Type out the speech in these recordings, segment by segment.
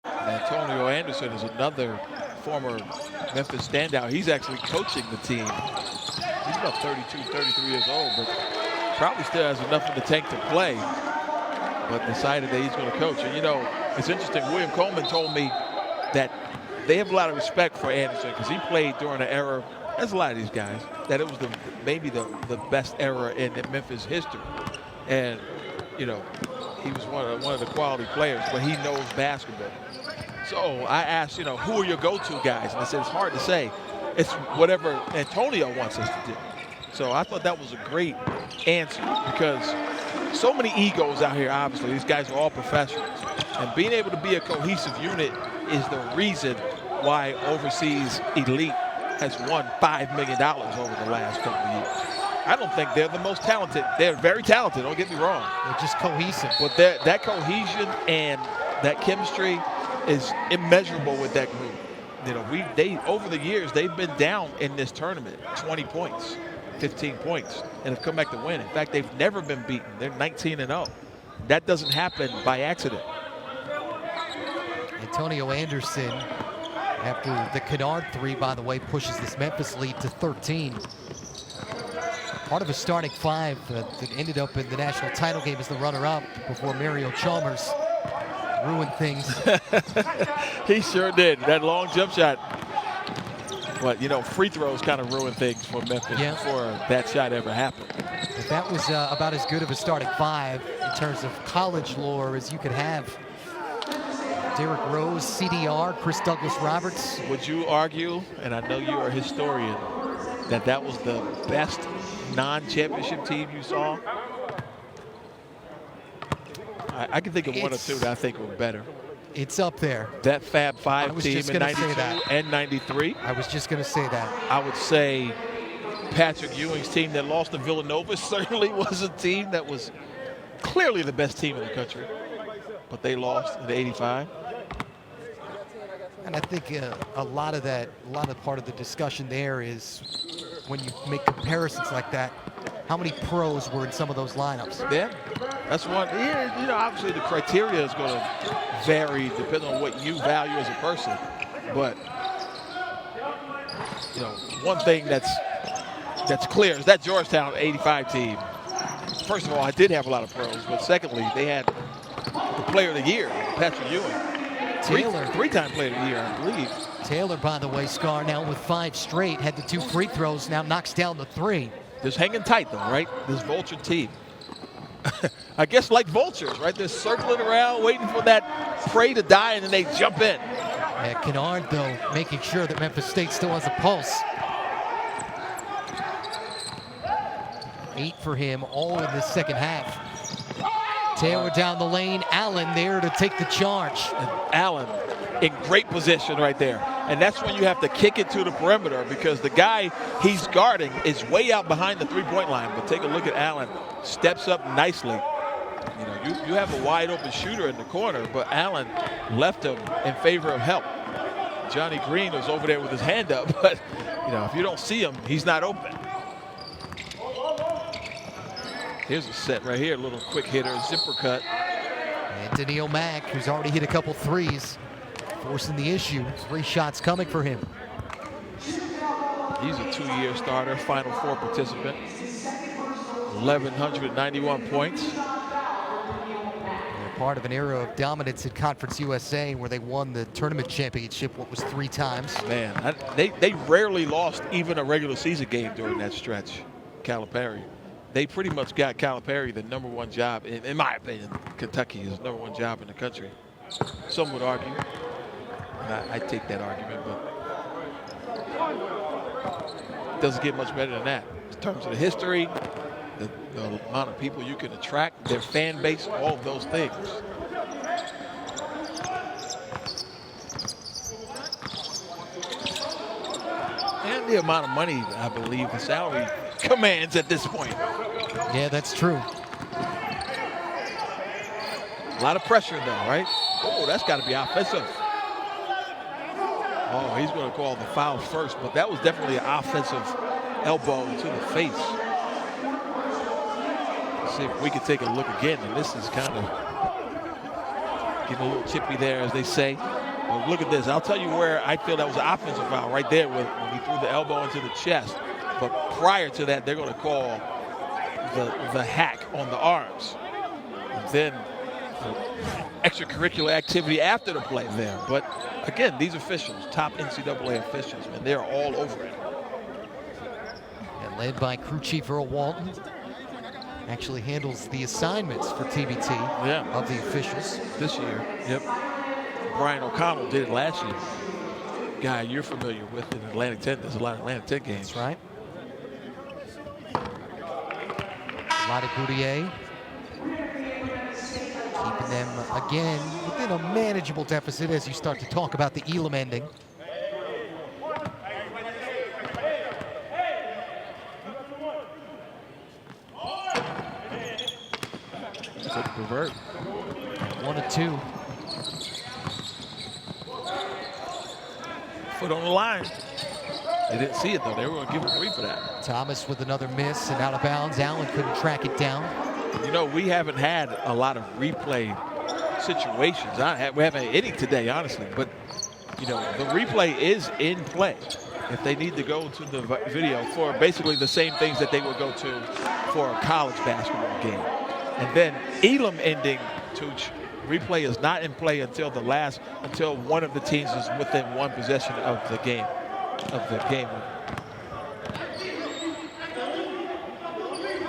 Antonio Anderson is another former Memphis standout. He's actually coaching the team. He's about 32, 33 years old, but probably still has enough in the tank to play, but decided that he's going to coach. And, you know, it's interesting. William Coleman told me that they have a lot of respect for Anderson because he played during an era, as a lot of these guys, that it was maybe the best era in Memphis history. And, you know, he was one of the quality players, but he knows basketball. So I asked, you know, who are your go-to guys? And I said, it's hard to say. It's whatever Antonio wants us to do. So I thought that was a great answer because so many egos out here, obviously. These guys are all professionals. And being able to be a cohesive unit is the reason why Overseas Elite has won $5 million over the last couple of years. I don't think they're the most talented. They're very talented, don't get me wrong. They're just cohesive. But that cohesion and that chemistry is immeasurable with that group. You know, over the years, they've been down in this tournament 20 points, 15 points, and have come back to win. In fact, they've never been beaten. They're 19-0. That doesn't happen by accident. Antonio Anderson, after the Kennard three, by the way, pushes this Memphis lead to 13. Part of a starting five that ended up in the national title game as the runner-up before Mario Chalmers ruined things. He sure did. That long jump shot. But, you know, free throws kind of ruined things for Memphis before that shot ever happened. But that was about as good of a starting five in terms of college lore as you could have. Derrick Rose, CDR, Chris Douglas Roberts. Would you argue, and I know you're a historian, that was the best non-championship team you saw? I can think of one or two that I think were better. It's up there. That Fab Five team in 92 and 93. I was just going to say that. I would say Patrick Ewing's team that lost to Villanova certainly was a team that was clearly the best team in the country, but they lost in '85. And I think a lot of part of the discussion there is when you make comparisons like that, how many pros were in some of those lineups? Yeah, that's one. Yeah, you know, obviously the criteria is going to vary depending on what you value as a person. But you know, one thing that's clear is that Georgetown '85 team. First of all, I did have a lot of pros, but secondly, they had the Player of the Year, Patrick Ewing. Taylor. Three-time Player of the Year, I believe. Taylor, by the way, Scar, now with 5 straight, had the 2 free throws, now knocks down the 3. Just hanging tight, though, right? This Vulture team. I guess like vultures, right? They're circling around, waiting for that prey to die, and then they jump in. Yeah, Kennard, though, making sure that Memphis State still has a pulse. 8 for him, all in the second half. Taylor down the lane, Allen there to take the charge. And Allen in great position right there. And that's when you have to kick it to the perimeter because the guy he's guarding is way out behind the three-point line. But take a look at Allen. Steps up nicely. You know, you have a wide open shooter in the corner, but Allen left him in favor of help. Johnny Green was over there with his hand up, but you know, if you don't see him, he's not open. Here's a set right here, a little quick hitter, zipper cut. Anthony O'Mac, who's already hit a couple threes, forcing the issue. 3 shots coming for him. He's a 2-year starter, Final Four participant. 1,191 points. They're part of an era of dominance in Conference USA where they won the tournament championship, what was 3 times. Man, they rarely lost even a regular season game during that stretch, Calipari. They pretty much got Calipari the #1 job, in my opinion. Kentucky is the #1 job in the country. Some would argue. And I take that argument, but it doesn't get much better than that. In terms of the history, the amount of people you can attract, their fan base, all of those things. And the amount of money, I believe, the salary commands at this point. Yeah, that's true. A lot of pressure, though, right? Oh, that's got to be offensive. Oh, he's going to call the foul first, but that was definitely an offensive elbow to the face. Let's see if we can take a look again, and this is kind of getting a little chippy there, as they say. But look at this. I'll tell you where I feel that was an offensive foul right there when he threw the elbow into the chest. But prior to that, they're going to call the hack on the arms. And then extracurricular activity after the play there. But again, these officials, top NCAA officials, man, they're all over it. And led by crew chief Earl Walton. Actually handles the assignments for TBT of the officials. This year, yep. Brian O'Connell did it last year. Guy you're familiar with in Atlantic 10. There's a lot of Atlantic 10 games. That's right. A lot of Goudier. Keeping them, again, within a manageable deficit as you start to talk about the Elam ending. Revert. 1-2. Foot on the line. They didn't see it though. They were going to give him 3 for that. Thomas with another miss and out of bounds. Allen couldn't track it down. You know, we haven't had a lot of replay situations. We haven't had any today, honestly. But, you know, the replay is in play. If they need to go to the video for basically the same things that they would go to for a college basketball game. And then Elam ending, Tooch, replay is not in play until one of the teams is within one possession of the game.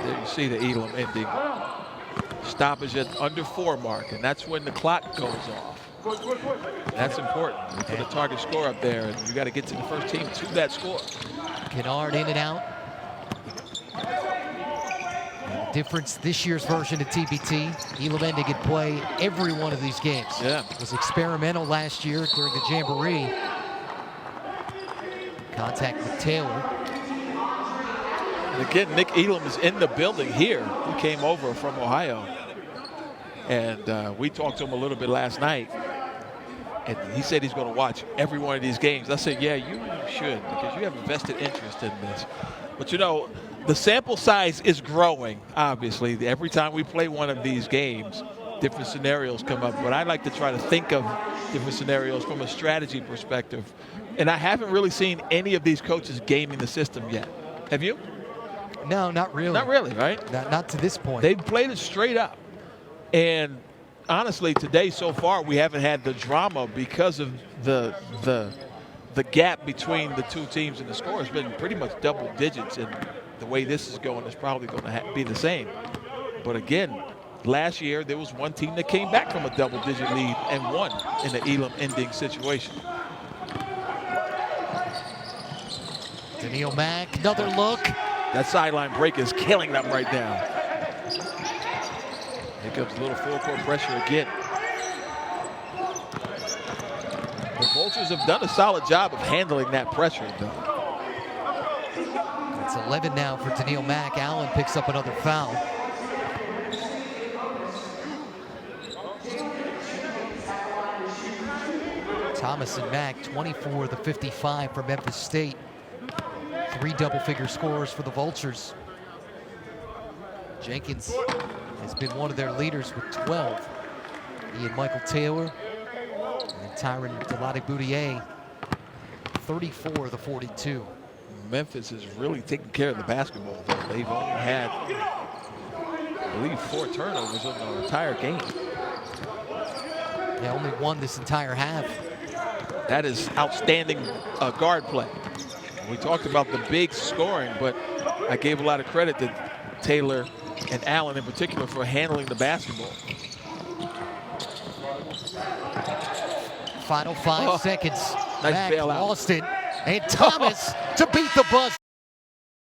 There you see the Elam ending. Stoppage at under 4 mark, and that's when the clock goes off. That's important. You put a target score up there, and you got to get to the first team to that score. Kennard in and out. Difference this year's version of TBT. Elam ending could play every one of these games. Yeah. It was experimental last year during the Jamboree. Contact with Taylor. And again, Nick Elam is in the building here. He came over from Ohio. And we talked to him a little bit last night. And he said he's going to watch every one of these games. I said, yeah, you should, because you have a vested interest in this. But, you know, the sample size is growing, obviously. Every time we play one of these games, different scenarios come up. But I like to try to think of different scenarios from a strategy perspective. And I haven't really seen any of these coaches gaming the system yet. Have you? No, not really. Not really, right? Not to this point. They've played it straight up. And honestly, today so far, we haven't had the drama because of the gap between the two teams and the score has been pretty much double digits. And the way this is going is probably going to be the same. But again, last year, there was one team that came back from a double-digit lead and won in the Elam ending situation. Daniil Mack, another look. That sideline break is killing them right now. Here comes a little full-court pressure again. The Vultures have done a solid job of handling that pressure, though. It's 11 now for Daniil Mack. Allen picks up another foul. Thomas and Mack, 24 of the 55 for Memphis State. 3 double-figure scores for the Vultures. Jenkins has been one of their leaders with 12. He and Michael Taylor and Tyron Delade-Boudier, 34 of the 42. Memphis is really taking care of the basketball, though. They've only had, I believe, 4 turnovers in the entire game. They only won this entire half. That is outstanding guard play. We talked about the big scoring, but I gave a lot of credit to Taylor and Allen in particular for handling the basketball. Final 5 seconds. Nice Mack bailout. lost it. And Thomas to beat the buzzer.